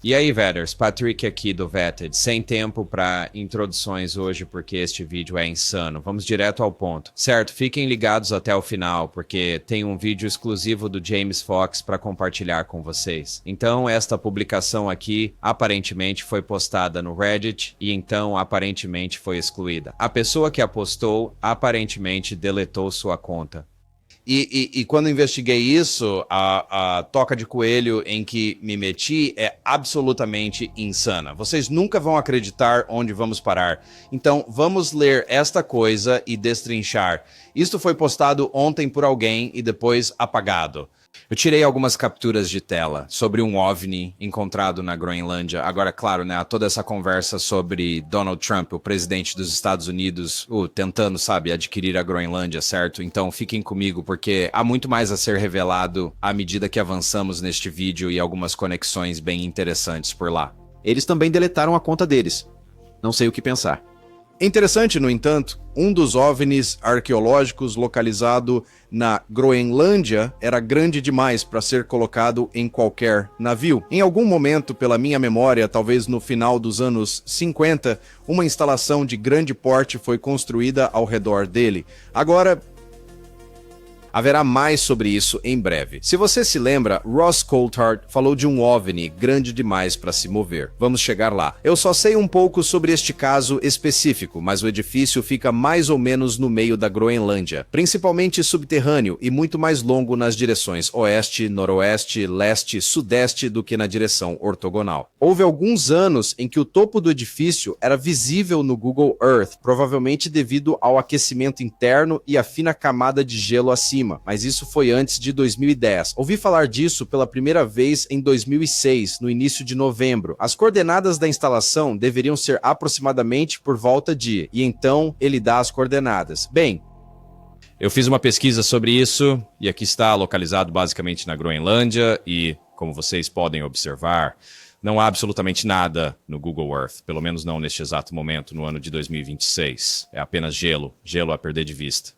E aí, Vetters, Patrick aqui do Vetted, sem tempo para introduções hoje porque este vídeo é insano. Vamos direto ao ponto. Certo, fiquem ligados até o final porque tem um vídeo exclusivo do James Fox para compartilhar com vocês. Então, esta publicação aqui aparentemente foi postada no Reddit e então aparentemente foi excluída. A pessoa que a postou aparentemente deletou sua conta. E quando investiguei isso, a toca de coelho em que me meti é absolutamente insana. Vocês nunca vão acreditar onde vamos parar. Então, vamos ler esta coisa e destrinchar. Isto foi postado ontem por alguém e depois apagado. Eu tirei algumas capturas de tela sobre um OVNI encontrado na Groenlândia. Agora, claro, né, toda essa conversa sobre Donald Trump, o presidente dos Estados Unidos, tentando, sabe, adquirir a Groenlândia, certo? Então fiquem comigo, porque há muito mais a ser revelado à medida que avançamos neste vídeo e algumas conexões bem interessantes por lá. Eles também deletaram a conta deles. Não sei o que pensar. Interessante, no entanto, um dos OVNIs arqueológicos localizado na Groenlândia era grande demais para ser colocado em qualquer navio. Em algum momento, pela minha memória, talvez no final dos anos 50, uma instalação de grande porte foi construída ao redor dele. Agora, haverá mais sobre isso em breve. Se você se lembra, Ross Coulthard falou de um OVNI grande demais para se mover. Vamos chegar lá. Eu só sei um pouco sobre este caso específico, mas o edifício fica mais ou menos no meio da Groenlândia, principalmente subterrâneo e muito mais longo nas direções oeste, noroeste, leste, sudeste do que na direção ortogonal. Houve alguns anos em que o topo do edifício era visível no Google Earth, provavelmente devido ao aquecimento interno e a fina camada de gelo acima. Mas isso foi antes de 2010. Ouvi falar disso pela primeira vez em 2006, no início de novembro. As coordenadas da instalação deveriam ser aproximadamente por volta de... E então ele dá as coordenadas. Bem, eu fiz uma pesquisa sobre isso e aqui está localizado basicamente na Groenlândia e, como vocês podem observar, não há absolutamente nada no Google Earth, pelo menos não neste exato momento, no ano de 2026. É apenas gelo, gelo a perder de vista.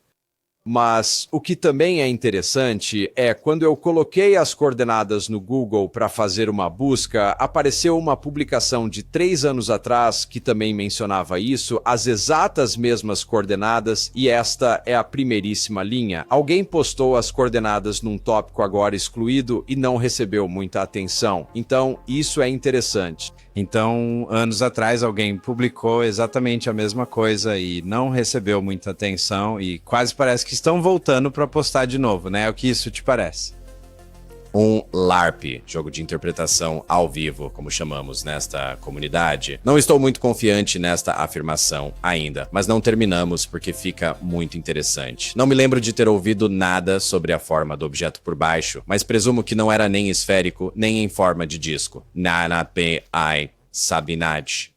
mas o que também é interessante é quando eu coloquei as coordenadas no Google para fazer uma busca, apareceu uma publicação de 3 anos atrás que também mencionava isso, as exatas mesmas coordenadas, e esta é a primeiríssima linha. Alguém postou as coordenadas num tópico agora excluído e não recebeu muita atenção. Então, isso é interessante. Então, anos atrás, alguém publicou exatamente a mesma coisa e não recebeu muita atenção e quase parece que estão voltando para postar de novo, né? É o que isso te parece? Um LARP, jogo de interpretação ao vivo, como chamamos nesta comunidade. Não estou muito confiante nesta afirmação ainda, mas não terminamos porque fica muito interessante. Não me lembro de ter ouvido nada sobre a forma do objeto por baixo, mas presumo que não era nem esférico, nem em forma de disco. Nanapai Sabinad.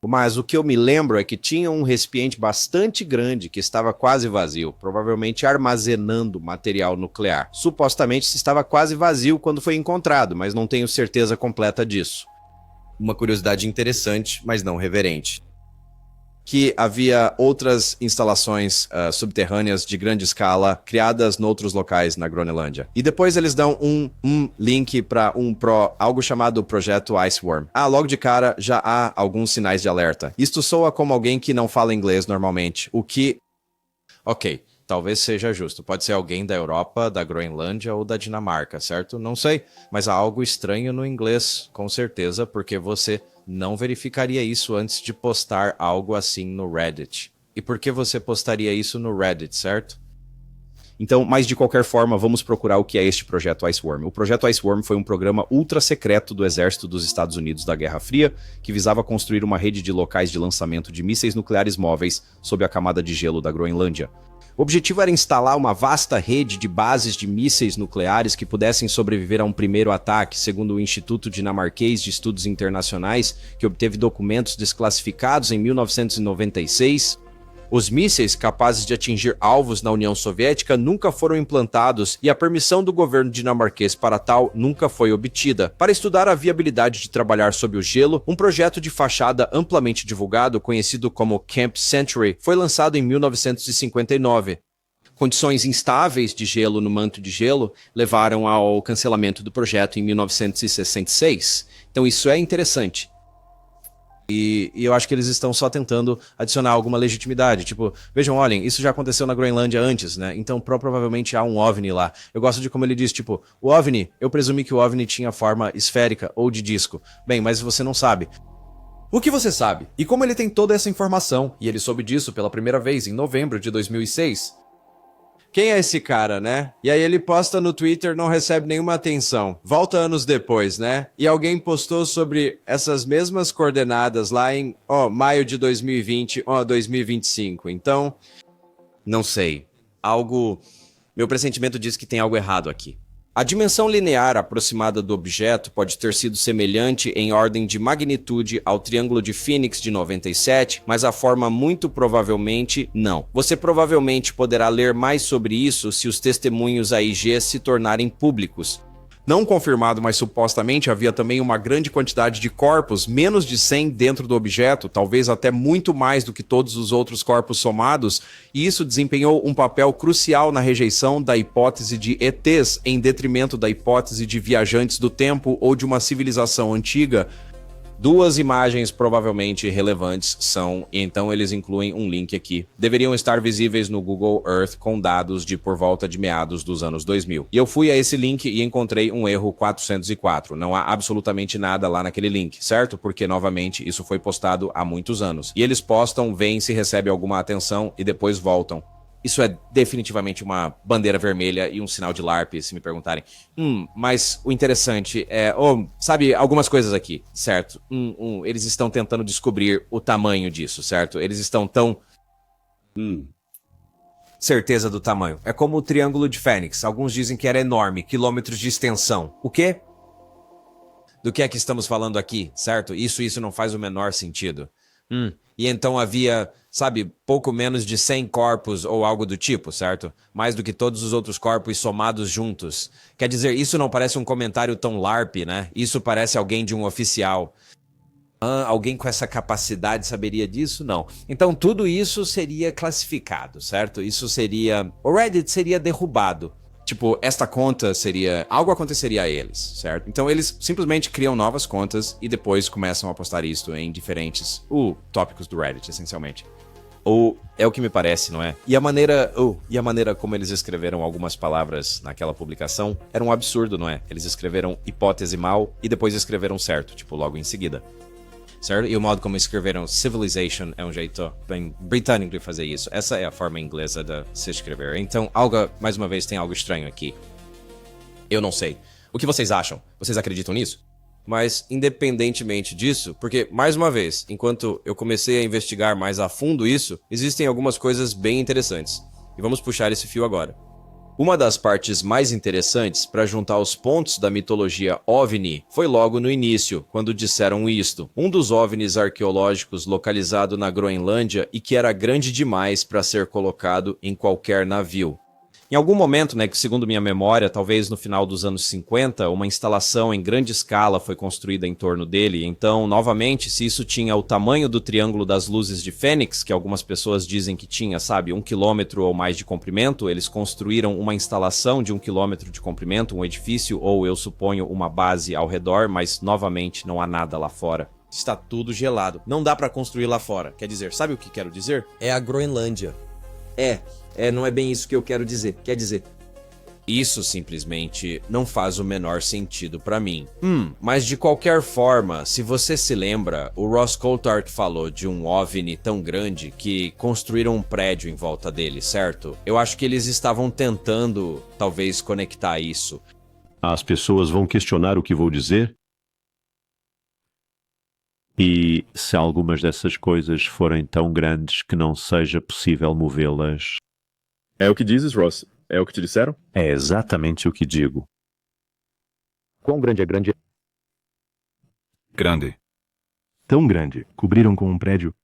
Mas o que eu me lembro é que tinha um recipiente bastante grande que estava quase vazio, provavelmente armazenando material nuclear. Supostamente estava quase vazio quando foi encontrado, mas não tenho certeza completa disso. Uma curiosidade interessante, mas não reverente. Que havia outras instalações subterrâneas de grande escala criadas em outros locais na Groenlândia. E depois eles dão um link para algo chamado Projeto Iceworm. Logo de cara já há alguns sinais de alerta. Isto soa como alguém que não fala inglês normalmente, o que... Ok, talvez seja justo. Pode ser alguém da Europa, da Groenlândia ou da Dinamarca, certo? Não sei, mas há algo estranho no inglês, com certeza, porque você não verificaria isso antes de postar algo assim no Reddit. E por que você postaria isso no Reddit, certo? Então, mas de qualquer forma, vamos procurar o que é este Projeto Iceworm. O Projeto Iceworm foi um programa ultra secreto do Exército dos Estados Unidos da Guerra Fria, que visava construir uma rede de locais de lançamento de mísseis nucleares móveis sob a camada de gelo da Groenlândia. O objetivo era instalar uma vasta rede de bases de mísseis nucleares que pudessem sobreviver a um primeiro ataque, segundo o Instituto Dinamarquês de Estudos Internacionais, que obteve documentos desclassificados em 1996. Os mísseis capazes de atingir alvos na União Soviética nunca foram implantados e a permissão do governo dinamarquês para tal nunca foi obtida. Para estudar a viabilidade de trabalhar sob o gelo, um projeto de fachada amplamente divulgado, conhecido como Camp Century, foi lançado em 1959. Condições instáveis de gelo no manto de gelo levaram ao cancelamento do projeto em 1966. Então isso é interessante. E eu acho que eles estão só tentando adicionar alguma legitimidade. Tipo, vejam, olhem, isso já aconteceu na Groenlândia antes, né? Então provavelmente há um OVNI lá. Eu gosto de como ele diz, tipo, o OVNI, eu presumi que o OVNI tinha forma esférica ou de disco. Bem, mas você não sabe. O que você sabe? E como ele tem toda essa informação, e ele soube disso pela primeira vez em novembro de 2006... Quem é esse cara, né? E aí ele posta no Twitter, não recebe nenhuma atenção. Volta anos depois, né? E alguém postou sobre essas mesmas coordenadas lá em, maio de 2020, 2025. Então, não sei. Meu pressentimento diz que tem algo errado aqui. A dimensão linear aproximada do objeto pode ter sido semelhante em ordem de magnitude ao Triângulo de Phoenix de 97, mas a forma muito provavelmente não. Você provavelmente poderá ler mais sobre isso se os testemunhos AIG se tornarem públicos. Não confirmado, mas supostamente havia também uma grande quantidade de corpos, menos de 100 dentro do objeto, talvez até muito mais do que todos os outros corpos somados, e isso desempenhou um papel crucial na rejeição da hipótese de ETs em detrimento da hipótese de viajantes do tempo ou de uma civilização antiga. Duas imagens provavelmente relevantes são, e então eles incluem um link aqui. Deveriam estar visíveis no Google Earth com dados de por volta de meados dos anos 2000. E eu fui a esse link e encontrei um erro 404. Não há absolutamente nada lá naquele link, certo? Porque, novamente, isso foi postado há muitos anos. E eles postam, veem se recebe alguma atenção e depois voltam. Isso é definitivamente uma bandeira vermelha e um sinal de LARP, se me perguntarem. Mas o interessante é... sabe, algumas coisas aqui, certo? Eles estão tentando descobrir o tamanho disso, certo? Eles estão tão... Certeza do tamanho. É como o Triângulo de Fênix. Alguns dizem que era enorme, quilômetros de extensão. O quê? Do que é que estamos falando aqui, certo? Isso não faz o menor sentido. E então havia, sabe, pouco menos de 100 corpos ou algo do tipo, certo? Mais do que todos os outros corpos somados juntos. Quer dizer, isso não parece um comentário tão LARP, né? Isso parece alguém de um oficial. Alguém com essa capacidade saberia disso? Não. Então tudo isso seria classificado, certo? Isso seria... O Reddit seria derrubado. Tipo, esta conta seria... Algo aconteceria a eles, certo? Então eles simplesmente criam novas contas e depois começam a postar isso em diferentes tópicos do Reddit, essencialmente. Ou é o que me parece, não é? E a maneira como eles escreveram algumas palavras naquela publicação era um absurdo, não é? Eles escreveram hipótese mal e depois escreveram certo, tipo, logo em seguida. Certo? E o modo como escreveram civilization é um jeito bem britânico de fazer isso. Essa é a forma inglesa de se escrever. Então, mais uma vez, tem algo estranho aqui. Eu não sei. O que vocês acham? Vocês acreditam nisso? Mas, independentemente disso, porque, mais uma vez, enquanto eu comecei a investigar mais a fundo isso, existem algumas coisas bem interessantes. E vamos puxar esse fio agora. Uma das partes mais interessantes para juntar os pontos da mitologia OVNI foi logo no início, quando disseram isto. Um dos OVNIs arqueológicos localizado na Groenlândia e que era grande demais para ser colocado em qualquer navio. Em algum momento, né, que segundo minha memória, talvez no final dos anos 50, uma instalação em grande escala foi construída em torno dele. Então, novamente, se isso tinha o tamanho do Triângulo das Luzes de Fênix, que algumas pessoas dizem que tinha, sabe, 1 quilômetro ou mais de comprimento, eles construíram uma instalação de 1 quilômetro de comprimento, um edifício ou, eu suponho, uma base ao redor, mas, novamente, não há nada lá fora. Está tudo gelado. Não dá para construir lá fora. Quer dizer, sabe o que quero dizer? É a Groenlândia. Não é bem isso que eu quero dizer. Quer dizer, isso simplesmente não faz o menor sentido pra mim. Mas de qualquer forma, se você se lembra, o Ross Coulthard falou de um OVNI tão grande que construíram um prédio em volta dele, certo? Eu acho que eles estavam tentando, talvez, conectar isso. As pessoas vão questionar o que vou dizer? E se algumas dessas coisas forem tão grandes que não seja possível movê-las? É o que dizes, Ross? É o que te disseram? É exatamente o que digo. Quão grande é grande? Grande. Tão grande. Cobriram com um prédio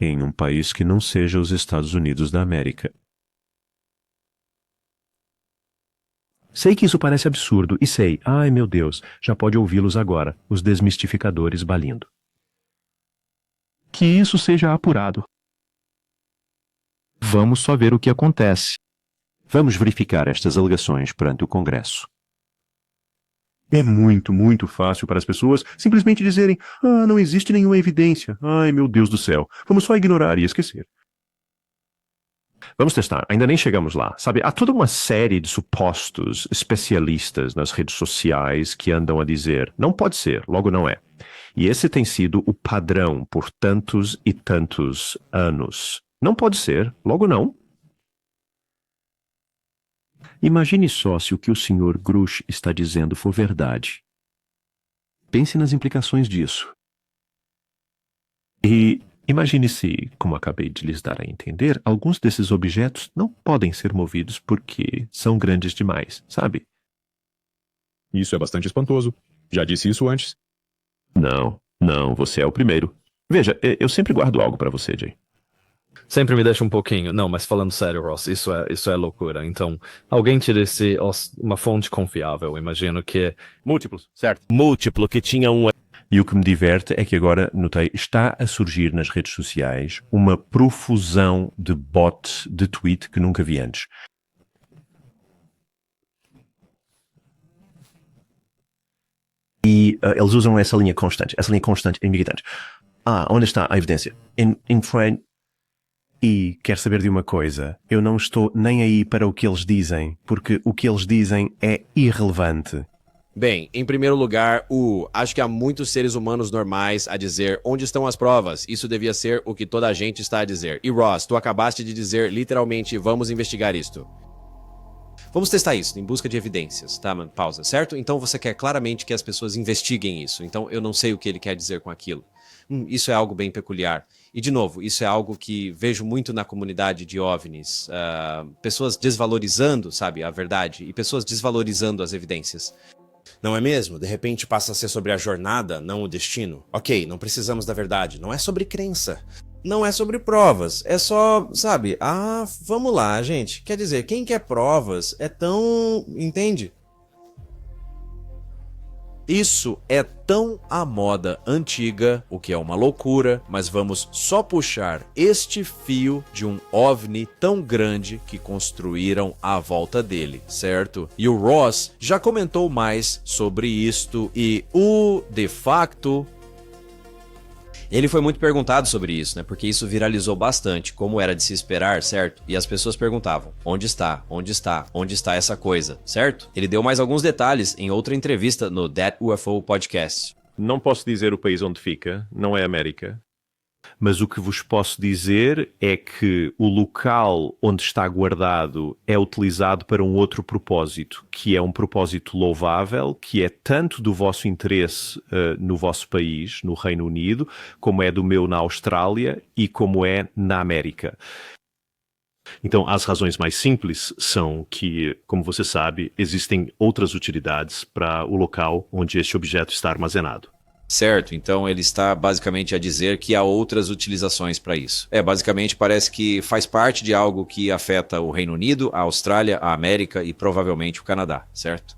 em um país que não seja os Estados Unidos da América. Sei que isso parece absurdo, e sei, ai meu Deus, já pode ouvi-los agora, os desmistificadores balindo. Que isso seja apurado. Vamos só ver o que acontece. Vamos verificar estas alegações perante o Congresso. É muito, muito fácil para as pessoas simplesmente dizerem: ah, não existe nenhuma evidência. Ai, meu Deus do céu. Vamos só ignorar e esquecer. Vamos testar. Ainda nem chegamos lá. Sabe, há toda uma série de supostos especialistas nas redes sociais que andam a dizer: não pode ser, logo não é. E esse tem sido o padrão por tantos e tantos anos. Não pode ser, logo não. Imagine só se o que o Sr. Grush está dizendo for verdade. Pense nas implicações disso. E imagine se, como acabei de lhes dar a entender, alguns desses objetos não podem ser movidos porque são grandes demais, sabe? Isso é bastante espantoso. Já disse isso antes. Não, você é o primeiro. Veja, eu sempre guardo algo para você, Jay. Sempre me deixa um pouquinho. Não, mas falando sério, Ross, isso é loucura. Então, alguém te disse uma fonte confiável, imagino que... Múltiplos, certo. Múltiplo que tinha um... E o que me diverte é que agora, notei, está a surgir nas redes sociais uma profusão de bot de tweet que nunca vi antes. E eles usam essa linha constante irritante. Ah, onde está a evidência? In front. E quer saber de uma coisa? Eu não estou nem aí para o que eles dizem, porque o que eles dizem é irrelevante. Bem, em primeiro lugar, acho que há muitos seres humanos normais a dizer onde estão as provas. Isso devia ser o que toda a gente está a dizer. E Ross, tu acabaste de dizer literalmente, vamos investigar isto. Vamos testar isso, em busca de evidências, tá, mano? Pausa, certo? Então você quer claramente que as pessoas investiguem isso. Então eu não sei o que ele quer dizer com aquilo. Isso é algo bem peculiar. E, de novo, isso é algo que vejo muito na comunidade de OVNIs. Pessoas desvalorizando, sabe, a verdade, e pessoas desvalorizando as evidências. Não é mesmo? De repente passa a ser sobre a jornada, não o destino. Ok, não precisamos da verdade. Não é sobre crença. Não é sobre provas. É só, sabe, vamos lá, gente. Quer dizer, quem quer provas é tão... Entende? Isso é tão à moda antiga, o que é uma loucura, mas vamos só puxar este fio de um OVNI tão grande que construíram à volta dele, certo? E o Ross já comentou mais sobre isto e de facto... Ele foi muito perguntado sobre isso, né? Porque isso viralizou bastante, como era de se esperar, certo? E as pessoas perguntavam, onde está? Onde está? Onde está essa coisa, certo? Ele deu mais alguns detalhes em outra entrevista no That UFO Podcast. Não posso dizer o país onde fica, não é América. Mas o que vos posso dizer é que o local onde está guardado é utilizado para um outro propósito, que é um propósito louvável, que é tanto do vosso interesse no vosso país, no Reino Unido, como é do meu na Austrália e como é na América. Então, as razões mais simples são que, como você sabe, existem outras utilidades para o local onde este objeto está armazenado. Certo, então ele está basicamente a dizer que há outras utilizações para isso. Basicamente parece que faz parte de algo que afeta o Reino Unido, a Austrália, a América e provavelmente o Canadá, certo?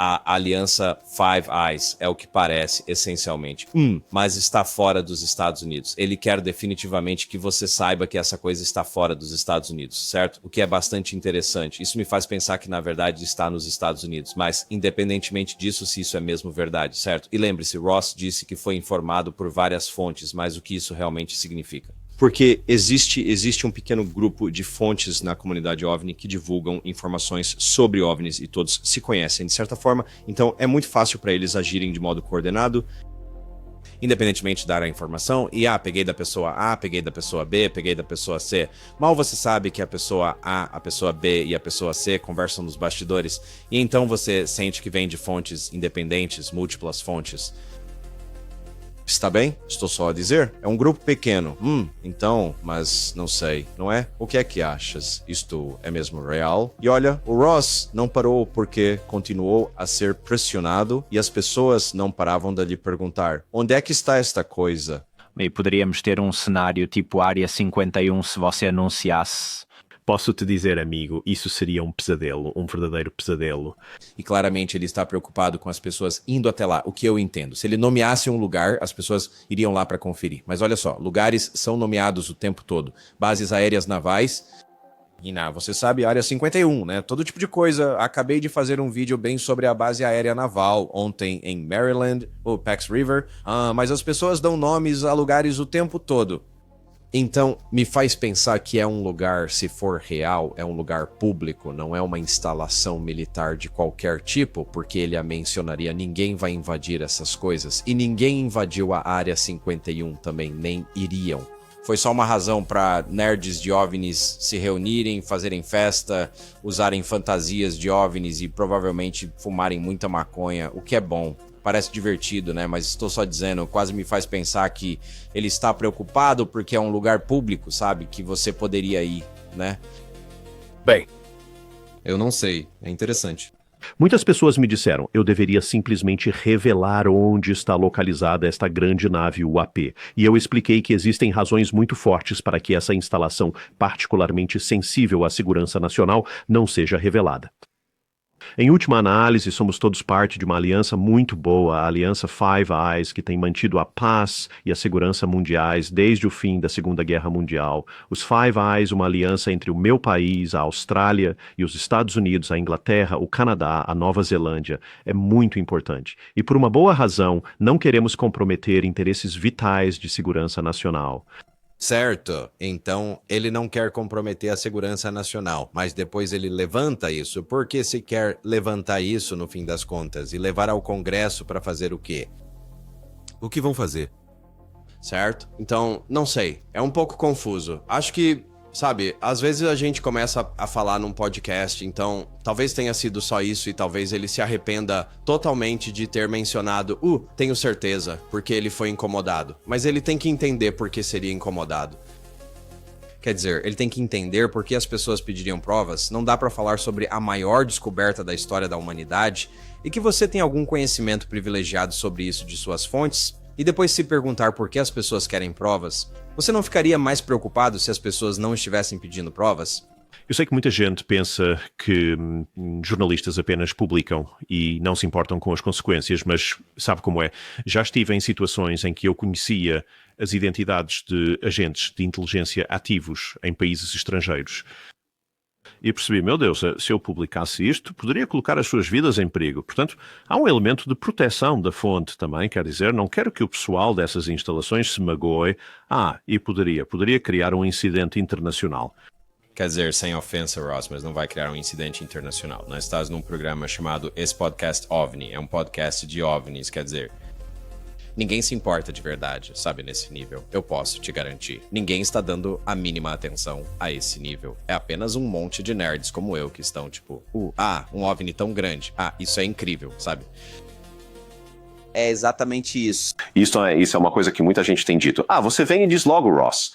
A aliança Five Eyes é o que parece, essencialmente. Mas está fora dos Estados Unidos. Ele quer definitivamente que você saiba que essa coisa está fora dos Estados Unidos, certo? O que é bastante interessante. Isso me faz pensar que, na verdade, está nos Estados Unidos. Mas, independentemente disso, se isso é mesmo verdade, certo? E lembre-se, Ross disse que foi informado por várias fontes, mas o que isso realmente significa? Porque existe um pequeno grupo de fontes na comunidade OVNI que divulgam informações sobre OVNIs e todos se conhecem de certa forma, então é muito fácil para eles agirem de modo coordenado, independentemente de dar a informação, e peguei da pessoa A, peguei da pessoa B, peguei da pessoa C. Mal você sabe que a pessoa A, a pessoa B e a pessoa C conversam nos bastidores, e então você sente que vem de fontes independentes, múltiplas fontes. Está bem? Estou só a dizer. É um grupo pequeno. Então, mas não sei, não é? O que é que achas? Isto é mesmo real? E olha, o Ross não parou porque continuou a ser pressionado e as pessoas não paravam de lhe perguntar: onde é que está esta coisa? E poderíamos ter um cenário tipo Área 51 se você anunciasse. Posso te dizer, amigo, isso seria um pesadelo, um verdadeiro pesadelo. E claramente ele está preocupado com as pessoas indo até lá, o que eu entendo. Se ele nomeasse um lugar, as pessoas iriam lá para conferir. Mas olha só, lugares são nomeados o tempo todo. Bases aéreas navais. E você sabe, Área 51, né? Todo tipo de coisa. Acabei de fazer um vídeo bem sobre a base aérea naval ontem em Maryland, o Pax River. Mas as pessoas dão nomes a lugares o tempo todo. Então, me faz pensar que é um lugar, se for real, é um lugar público, não é uma instalação militar de qualquer tipo, porque ele a mencionaria, ninguém vai invadir essas coisas. E ninguém invadiu a Área 51 também, nem iriam. Foi só uma razão para nerds de OVNIs se reunirem, fazerem festa, usarem fantasias de OVNIs e provavelmente fumarem muita maconha, o que é bom. Parece divertido, né? Mas estou só dizendo, quase me faz pensar que ele está preocupado porque é um lugar público, sabe? Que você poderia ir, né? Bem, Eu não sei, é interessante. muitas pessoas me disseram, eu deveria simplesmente revelar onde está localizada esta grande nave UAP. E eu expliquei que existem razões muito fortes para que essa instalação, particularmente sensível à segurança nacional, não seja revelada. Em última análise, somos todos parte de uma aliança muito boa, a Aliança Five Eyes, que tem mantido a paz e a segurança mundiais desde o fim da Segunda Guerra Mundial. Os Five Eyes, uma aliança entre o meu país, a Austrália e os Estados Unidos, a Inglaterra, o Canadá, a Nova Zelândia, é muito importante. E por uma boa razão, não queremos comprometer interesses vitais de segurança nacional. Certo, então ele não quer comprometer a segurança nacional, mas depois ele levanta isso. Por que se quer levantar isso no fim das contas? E levar ao Congresso para fazer o quê? O que vão fazer? Certo? Então, não sei, é um pouco confuso. Acho que, sabe, às vezes a gente começa a falar num podcast, então talvez tenha sido só isso e talvez ele se arrependa totalmente de ter mencionado, tenho certeza, porque ele foi incomodado. Mas ele tem que entender por que seria incomodado. Quer dizer, ele tem que entender por que as pessoas pediriam provas. Não dá pra falar sobre a maior descoberta da história da humanidade e que você tem algum conhecimento privilegiado sobre isso de suas fontes e depois se perguntar por que as pessoas querem provas. Você não ficaria mais preocupado se as pessoas não estivessem pedindo provas? Eu sei que muita gente pensa que jornalistas apenas publicam e não se importam com as consequências, mas sabe como é? Já estive em situações em que eu conhecia as identidades de agentes de inteligência ativos em países estrangeiros. E percebi, meu Deus, se eu publicasse isto, poderia colocar as suas vidas em perigo. Portanto, há um elemento de proteção da fonte também, quer dizer, não quero que o pessoal dessas instalações se magoe. E poderia criar um incidente internacional. Quer dizer, sem ofensa, Ross, mas não vai criar um incidente internacional. Nós estamos num programa chamado Esse Podcast OVNI. É um podcast de OVNIs, quer dizer... Ninguém se importa de verdade, sabe, nesse nível. Eu posso te garantir. Ninguém está dando a mínima atenção a esse nível. É apenas um monte de nerds como eu que estão tipo... um OVNI tão grande. Isso é incrível, sabe? É exatamente isso. Isso é uma coisa que muita gente tem dito. Você vem e diz logo, Ross.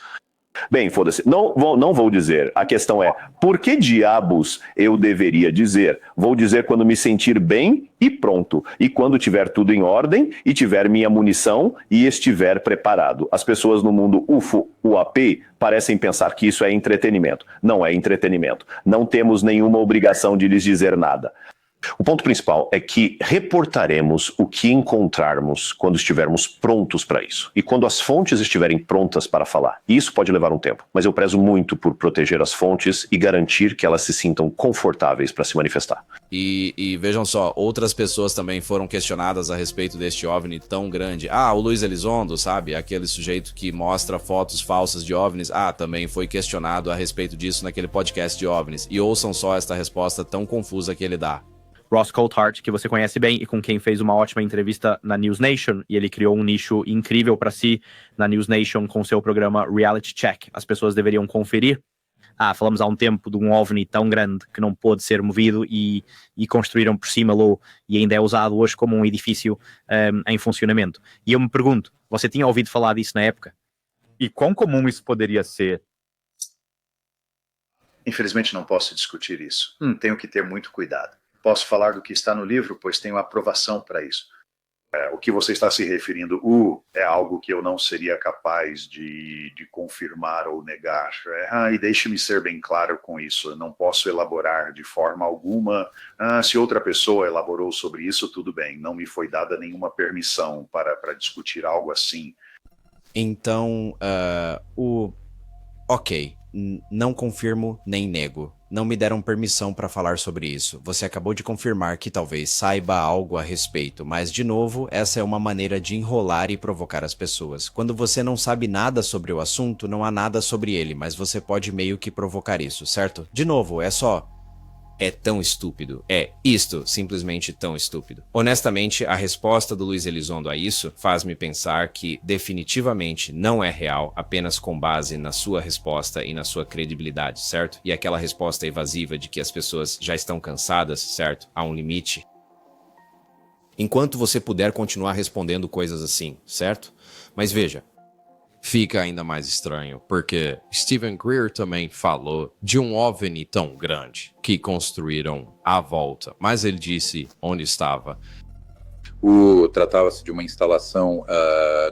Bem, foda-se. Não vou dizer. A questão é, por que diabos eu deveria dizer? Vou dizer quando me sentir bem e pronto. E quando tiver tudo em ordem e tiver minha munição e estiver preparado. As pessoas no mundo UFO, UAP, parecem pensar que isso é entretenimento. Não é entretenimento. Não temos nenhuma obrigação de lhes dizer nada. O ponto principal é que reportaremos o que encontrarmos quando estivermos prontos para isso. E quando as fontes estiverem prontas para falar. E isso pode levar um tempo, mas eu prezo muito por proteger as fontes e garantir que elas se sintam confortáveis para se manifestar. E vejam só, outras pessoas também foram questionadas a respeito deste OVNI tão grande. O Luiz Elizondo, sabe? Aquele sujeito que mostra fotos falsas de OVNIs. Também foi questionado a respeito disso naquele podcast de OVNIs. E ouçam só esta resposta tão confusa que ele dá. Ross Coulthart, que você conhece bem e com quem fez uma ótima entrevista na News Nation, e ele criou um nicho incrível para si na News Nation com seu programa Reality Check. As pessoas deveriam conferir. Falamos há um tempo de um OVNI tão grande que não pôde ser movido e construíram por cima-lo e ainda é usado hoje como um edifício em funcionamento. E eu me pergunto, você tinha ouvido falar disso na época? E quão comum isso poderia ser? Infelizmente não posso discutir isso. Tenho que ter muito cuidado. Posso falar do que está no livro, pois tenho aprovação para isso. O que você está se referindo, é algo que eu não seria capaz de confirmar ou negar. E deixe-me ser bem claro com isso, eu não posso elaborar de forma alguma. Se outra pessoa elaborou sobre isso, tudo bem, não me foi dada nenhuma permissão para discutir algo assim. Então, ok, não confirmo nem nego. Não me deram permissão para falar sobre isso. Você acabou de confirmar que talvez saiba algo a respeito, mas de novo, essa é uma maneira de enrolar e provocar as pessoas. Quando você não sabe nada sobre o assunto, não há nada sobre ele, mas você pode meio que provocar isso, certo? De novo, é tão estúpido. É isto, simplesmente tão estúpido. Honestamente, a resposta do Luiz Elizondo a isso faz-me pensar que definitivamente não é real, apenas com base na sua resposta e na sua credibilidade, certo? E aquela resposta evasiva de que as pessoas já estão cansadas, certo? Há um limite. Enquanto você puder continuar respondendo coisas assim, certo? Mas veja, fica ainda mais estranho, porque Steven Greer também falou de um OVNI tão grande que construíram à volta, mas ele disse onde estava. Tratava-se de uma instalação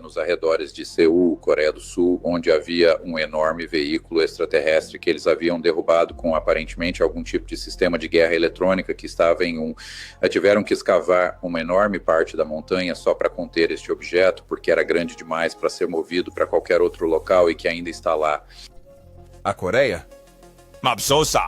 nos arredores de Seul, Coreia do Sul, onde havia um enorme veículo extraterrestre que eles haviam derrubado com aparentemente algum tipo de sistema de guerra eletrônica que estava tiveram que escavar uma enorme parte da montanha só para conter este objeto, porque era grande demais para ser movido para qualquer outro local e que ainda está lá. A Coreia? Mabsosa!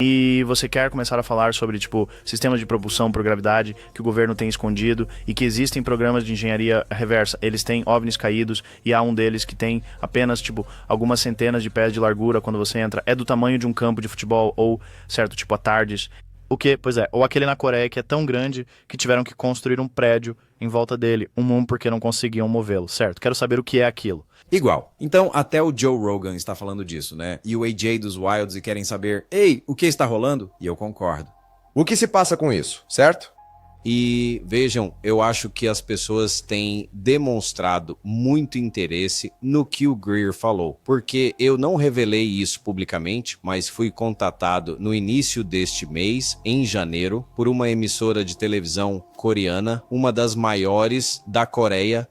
E você quer começar a falar sobre, sistemas de propulsão por gravidade que o governo tem escondido e que existem programas de engenharia reversa. Eles têm OVNIs caídos e há um deles que tem apenas, algumas centenas de pés de largura quando você entra. É do tamanho de um campo de futebol ou, certo, a tardes. O que? Pois é, ou aquele na Coreia que é tão grande que tiveram que construir um prédio em volta dele, porque não conseguiam movê-lo, certo? Quero saber o que é aquilo. Igual. Então, até o Joe Rogan está falando disso, né? E o AJ dos Wilds e querem saber, ei, o que está rolando? E eu concordo. O que se passa com isso, certo? E vejam, eu acho que as pessoas têm demonstrado muito interesse no que o Greer falou, porque eu não revelei isso publicamente, mas fui contatado no início deste mês, em janeiro, por uma emissora de televisão coreana, uma das maiores da Coreia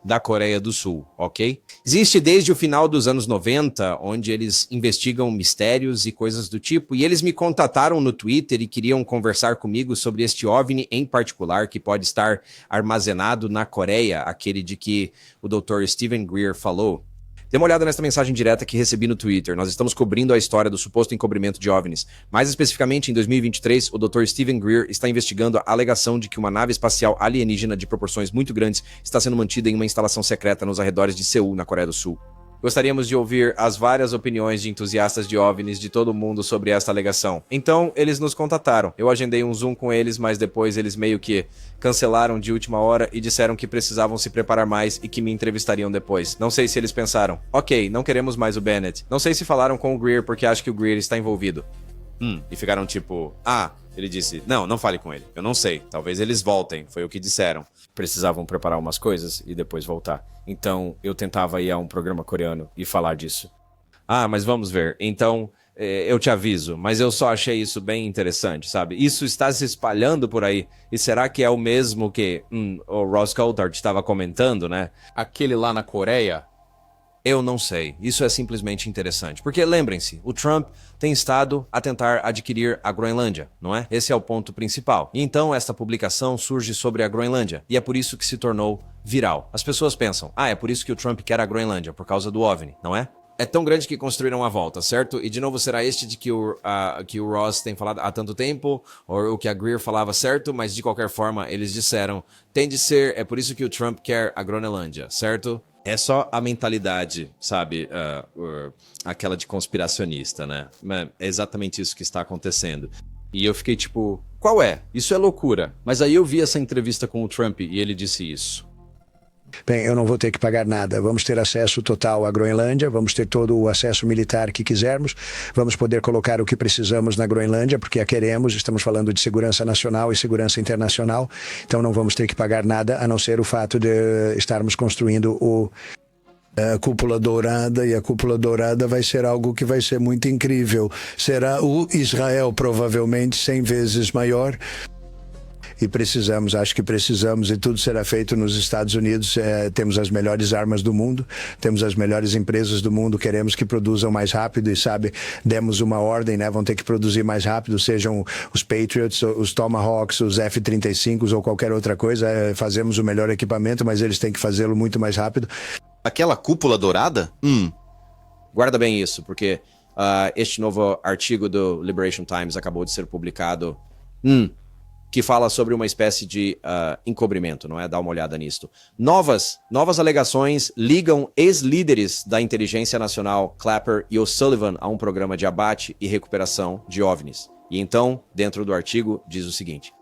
do Sul, ok? Existe desde o final dos anos 90, onde eles investigam mistérios e coisas do tipo, e eles me contataram no Twitter e queriam conversar comigo sobre este OVNI em particular, que pode estar armazenado na Coreia, aquele de que o Dr. Steven Greer falou. Dê uma olhada nesta mensagem direta que recebi no Twitter. Nós estamos cobrindo a história do suposto encobrimento de OVNIs. Mais especificamente, em 2023, o Dr. Steven Greer está investigando a alegação de que uma nave espacial alienígena de proporções muito grandes está sendo mantida em uma instalação secreta nos arredores de Seul, na Coreia do Sul. Gostaríamos de ouvir as várias opiniões de entusiastas de OVNIs de todo mundo sobre esta alegação. Então, eles nos contataram. Eu agendei um Zoom com eles, mas depois eles meio que cancelaram de última hora e disseram que precisavam se preparar mais e que me entrevistariam depois. Não sei se eles pensaram, ok, não queremos mais o Bennett. Não sei se falaram com o Greer porque acham que o Greer está envolvido. E ficaram tipo, ele disse, não fale com ele. Eu não sei, talvez eles voltem, foi o que disseram. Precisavam preparar umas coisas e depois voltar. Então, eu tentava ir a um programa coreano e falar disso. Mas vamos ver. Então, eu te aviso. Mas eu só achei isso bem interessante, sabe? Isso está se espalhando por aí. E será que é o mesmo que o Ross Coulthard estava comentando, né? Aquele lá na Coreia? Eu não sei. Isso é simplesmente interessante. Porque lembrem-se, o Trump tem estado a tentar adquirir a Groenlândia, não é? Esse é o ponto principal. E então esta publicação surge sobre a Groenlândia. E é por isso que se tornou viral. As pessoas pensam, é por isso que o Trump quer a Groenlândia, por causa do OVNI, não é? É tão grande que construíram a volta, certo? E de novo será este de que o Ross tem falado há tanto tempo, ou o que a Greer falava certo, mas de qualquer forma eles disseram, tem de ser, é por isso que o Trump quer a Groenlândia, certo? É só a mentalidade, sabe, aquela de conspiracionista, né? É exatamente isso que está acontecendo. E eu fiquei tipo, qual é? Isso é loucura. Mas aí eu vi essa entrevista com o Trump e ele disse isso. Bem, eu não vou ter que pagar nada. Vamos ter acesso total à Groenlândia, vamos ter todo o acesso militar que quisermos, vamos poder colocar o que precisamos na Groenlândia, porque a queremos, estamos falando de segurança nacional e segurança internacional, então não vamos ter que pagar nada, a não ser o fato de estarmos construindo a Cúpula Dourada, e a Cúpula Dourada vai ser algo que vai ser muito incrível. Será o Israel provavelmente 100 vezes maior. e precisamos, acho que precisamos, e tudo será feito nos Estados Unidos. Temos as melhores armas do mundo, temos as melhores empresas do mundo, queremos que produzam mais rápido e, sabe, demos uma ordem, né? Vão ter que produzir mais rápido, sejam os Patriots, os Tomahawks, os F-35s ou qualquer outra coisa. Fazemos o melhor equipamento, mas eles têm que fazê-lo muito mais rápido. Aquela cúpula dourada? Guarda bem isso, porque este novo artigo do Liberation Times acabou de ser publicado, que fala sobre uma espécie de encobrimento, não é? Dá uma olhada nisto. Novas alegações ligam ex-líderes da inteligência nacional, Clapper e O'Sullivan, a um programa de abate e recuperação de OVNIs. E então, dentro do artigo, diz o seguinte: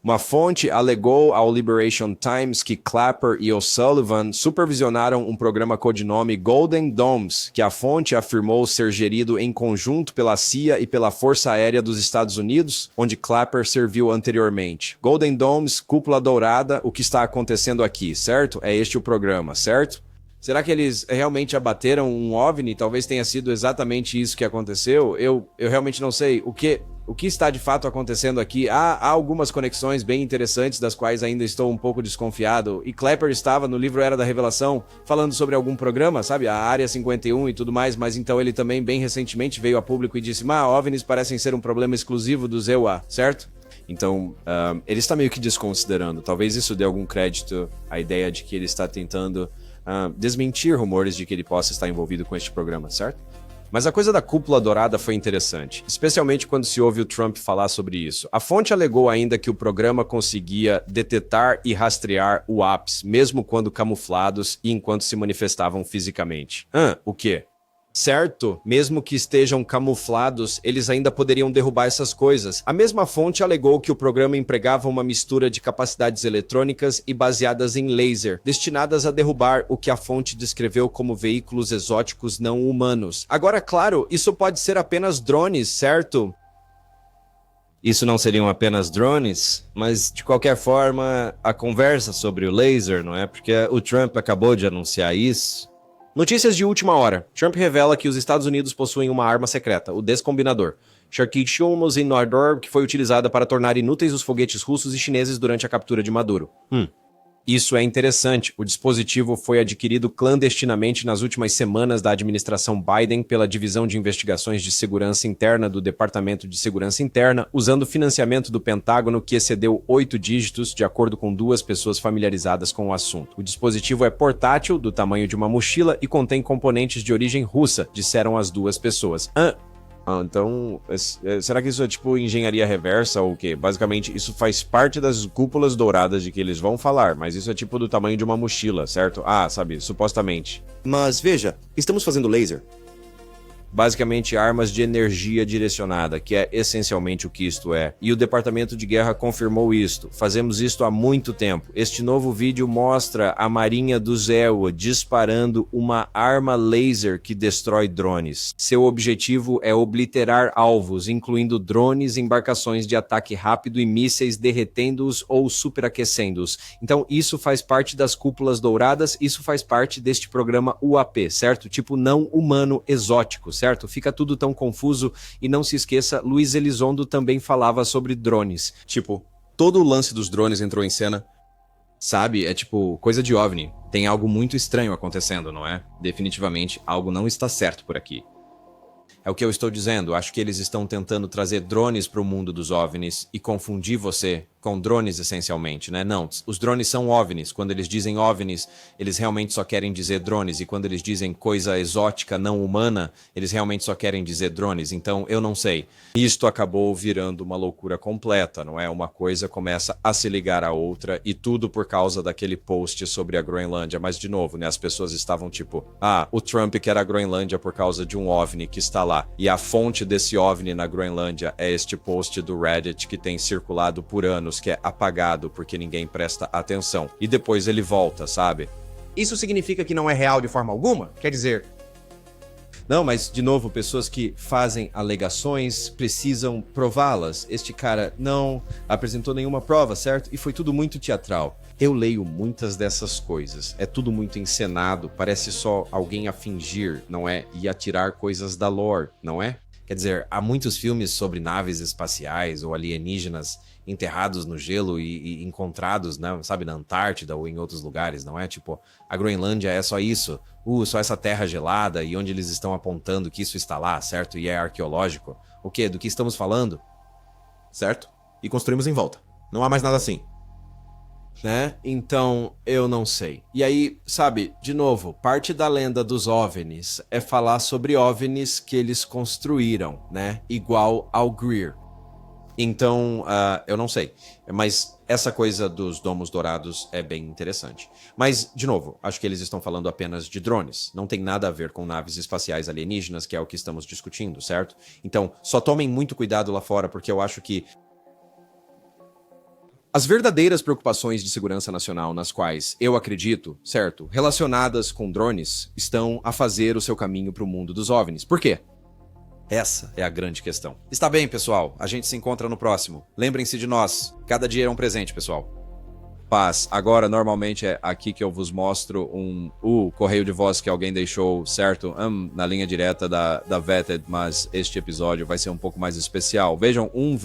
uma fonte alegou ao Liberation Times que Clapper e O'Sullivan supervisionaram um programa codinome Golden Domes, que a fonte afirmou ser gerido em conjunto pela CIA e pela Força Aérea dos Estados Unidos, onde Clapper serviu anteriormente. Golden Domes, cúpula dourada, o que está acontecendo aqui, certo? É este o programa, certo? Será que eles realmente abateram um OVNI? Talvez tenha sido exatamente isso que aconteceu. Eu realmente não sei. O que está de fato acontecendo aqui? Há algumas conexões bem interessantes das quais ainda estou um pouco desconfiado. E Clapper estava no livro Era da Revelação falando sobre algum programa, sabe? A Área 51 e tudo mais, mas então ele também bem recentemente veio a público e disse: OVNIs parecem ser um problema exclusivo dos EUA, certo? Então, ele está meio que desconsiderando. Talvez isso dê algum crédito à ideia de que ele está tentando desmentir rumores de que ele possa estar envolvido com este programa, certo? Mas a coisa da cúpula dourada foi interessante, especialmente quando se ouve o Trump falar sobre isso. A fonte alegou ainda que o programa conseguia detetar e rastrear UAPs, mesmo quando camuflados e enquanto se manifestavam fisicamente. O quê? Certo, mesmo que estejam camuflados, eles ainda poderiam derrubar essas coisas. A mesma fonte alegou que o programa empregava uma mistura de capacidades eletrônicas e baseadas em laser, destinadas a derrubar o que a fonte descreveu como veículos exóticos não humanos. Agora, claro, isso pode ser apenas drones, certo? Isso não seriam apenas drones, mas de qualquer forma, a conversa sobre o laser, não é? Porque o Trump acabou de anunciar isso. Notícias de última hora. Trump revela que os Estados Unidos possuem uma arma secreta, o Descombinador, Sharkey-Shulmus-in-Nordor, que foi utilizada para tornar inúteis os foguetes russos e chineses durante a captura de Maduro. Isso é interessante. O dispositivo foi adquirido clandestinamente nas últimas semanas da administração Biden pela Divisão de Investigações de Segurança Interna do Departamento de Segurança Interna, usando financiamento do Pentágono que excedeu 8 dígitos, de acordo com 2 pessoas familiarizadas com o assunto. O dispositivo é portátil, do tamanho de uma mochila, e contém componentes de origem russa, disseram as 2 pessoas. Então, será que isso é tipo engenharia reversa ou o quê? Basicamente, isso faz parte das cúpulas douradas de que eles vão falar, mas isso é tipo do tamanho de uma mochila, certo? Sabe, supostamente. Mas veja, estamos fazendo laser. Basicamente, armas de energia direcionada, que é essencialmente o que isto é. E o Departamento de Guerra confirmou isto. Fazemos isto há muito tempo. Este novo vídeo mostra a Marinha do EUA disparando uma arma laser que destrói drones. Seu objetivo é obliterar alvos, incluindo drones, embarcações de ataque rápido e mísseis, derretendo-os ou superaquecendo-os. Então, isso faz parte das cúpulas douradas, isso faz parte deste programa UAP, certo? Tipo não humano exótico, certo? Fica tudo tão confuso. E não se esqueça, Luiz Elizondo também falava sobre drones. Tipo, todo o lance dos drones entrou em cena. Sabe? É tipo, coisa de OVNI. Tem algo muito estranho acontecendo, não é? Definitivamente, algo não está certo por aqui. É o que eu estou dizendo. Acho que eles estão tentando trazer drones para o mundo dos OVNIs e confundir você com drones, essencialmente, né? Não, os drones são OVNIs. Quando eles dizem OVNIs, eles realmente só querem dizer drones. E quando eles dizem coisa exótica, não humana, eles realmente só querem dizer drones. Então, eu não sei. Isto acabou virando uma loucura completa, não é? Uma coisa começa a se ligar à outra e tudo por causa daquele post sobre a Groenlândia. Mas, de novo, né? As pessoas estavam tipo, o Trump quer a Groenlândia por causa de um OVNI que está lá. E a fonte desse OVNI na Groenlândia é este post do Reddit que tem circulado por anos, que é apagado porque ninguém presta atenção. E depois ele volta, sabe? Isso significa que não é real de forma alguma? Quer dizer... Não, mas, de novo, pessoas que fazem alegações precisam prová-las. Este cara não apresentou nenhuma prova, certo? E foi tudo muito teatral. Eu leio muitas dessas coisas. É tudo muito encenado, parece só alguém a fingir, não é? E a tirar coisas da lore, não é? Quer dizer, há muitos filmes sobre naves espaciais ou alienígenas enterrados no gelo e encontrados, né, sabe, na Antártida ou em outros lugares, não é? Tipo, a Groenlândia é só isso, só essa terra gelada e onde eles estão apontando que isso está lá, certo? E é arqueológico. O quê? Do que estamos falando? Certo? E construímos em volta. Não há mais nada assim. Né? Então, eu não sei. E aí, sabe, de novo, parte da lenda dos OVNIs é falar sobre OVNIs que eles construíram, né? Igual ao Greer. Então, eu não sei. Mas essa coisa dos domos dourados é bem interessante. Mas, de novo, acho que eles estão falando apenas de drones. Não tem nada a ver com naves espaciais alienígenas, que é o que estamos discutindo, certo? Então, só tomem muito cuidado lá fora, porque eu acho que as verdadeiras preocupações de segurança nacional nas quais eu acredito, certo, relacionadas com drones, estão a fazer o seu caminho para o mundo dos OVNIs. Por quê? Essa é a grande questão. Está bem, pessoal. A gente se encontra no próximo. Lembrem-se de nós. Cada dia é um presente, pessoal. Paz. Agora, normalmente é aqui que eu vos mostro o correio de voz que alguém deixou, certo? Na linha direta da Vetted, mas este episódio vai ser um pouco mais especial. Vejam, um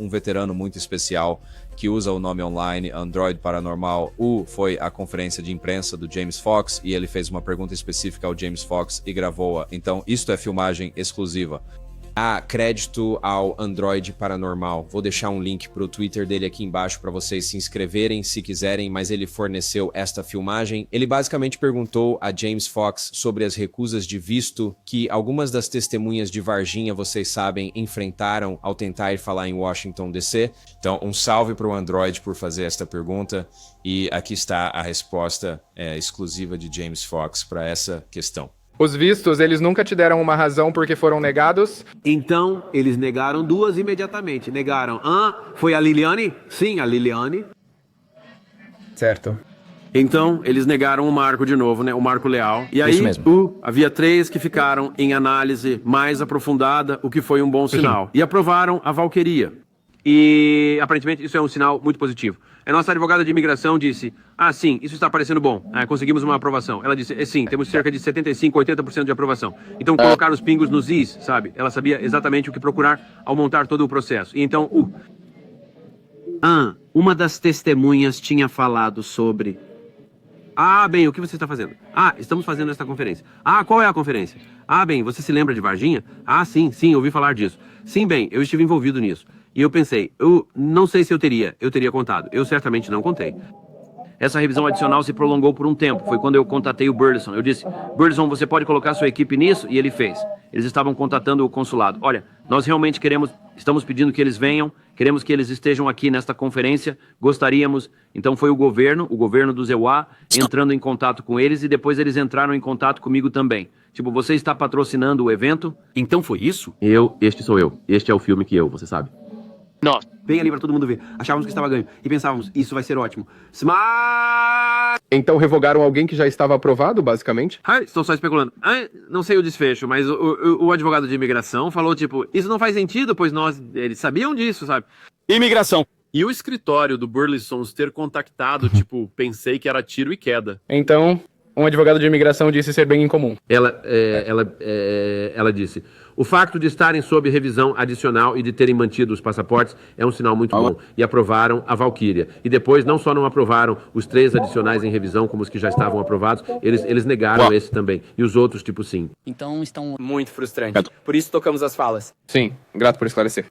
veterano muito especial que usa o nome online Android Paranormal. Foi a conferência de imprensa do James Fox e ele fez uma pergunta específica ao James Fox e gravou-a. Então, isto é filmagem exclusiva. Crédito ao Android Paranormal. Vou deixar um link pro Twitter dele aqui embaixo para vocês se inscreverem se quiserem, mas ele forneceu esta filmagem. Ele basicamente perguntou a James Fox sobre as recusas de visto que algumas das testemunhas de Varginha, vocês sabem, enfrentaram ao tentar ir falar em Washington DC. Então, um salve pro Android por fazer esta pergunta e aqui está a resposta exclusiva de James Fox para essa questão. Os vistos, eles nunca te deram uma razão porque foram negados? Então, eles negaram duas imediatamente. Negaram, foi a Liliane? Sim, a Liliane. Certo. Então, eles negaram o Marco de novo, né? O Marco Leal. E aí, havia 3 que ficaram em análise mais aprofundada, o que foi um bom sinal. E aprovaram a Valqueria. E, aparentemente, isso é um sinal muito positivo. A nossa advogada de imigração disse, sim, isso está parecendo bom, conseguimos uma aprovação. Ela disse, sim, temos cerca de 75%, 80% de aprovação. Então, colocar os pingos nos is, sabe? Ela sabia exatamente o que procurar ao montar todo o processo. E então, uma das testemunhas tinha falado sobre... bem, o que você está fazendo? Estamos fazendo esta conferência. Qual é a conferência? Bem, você se lembra de Varginha? Sim, ouvi falar disso. Sim, bem, eu estive envolvido nisso. E eu pensei, eu não sei se eu teria contado. Eu certamente não contei. Essa revisão adicional se prolongou por um tempo. Foi quando eu contatei o Burleson. Eu disse, Burleson, você pode colocar sua equipe nisso? E ele fez. Eles estavam contatando o consulado. Olha, nós realmente estamos pedindo que eles venham, queremos que eles estejam aqui nesta conferência, gostaríamos. Então foi o governo do ZEUA, entrando em contato com eles e depois eles entraram em contato comigo também. Tipo, você está patrocinando o evento? Então foi isso? Este sou eu. Este é o filme que você sabe. Nós. Bem ali pra todo mundo ver. Achávamos que estava ganho. E pensávamos, isso vai ser ótimo. Então revogaram alguém que já estava aprovado, basicamente? Estou só especulando. Não sei o desfecho, mas o advogado de imigração falou, tipo, isso não faz sentido, pois eles sabiam disso, sabe? Imigração. E o escritório do Burleson ter contactado, tipo, pensei que era tiro e queda. Então, um advogado de imigração disse ser bem incomum. Ela disse, o facto de estarem sob revisão adicional e de terem mantido os passaportes é um sinal muito bom. E aprovaram a Valquíria. E depois, não só não aprovaram os 3 adicionais em revisão, como os que já estavam aprovados, eles negaram esse também. E os outros, tipo, sim. Então estão muito frustrantes. Por isso tocamos as falas. Sim, grato por esclarecer.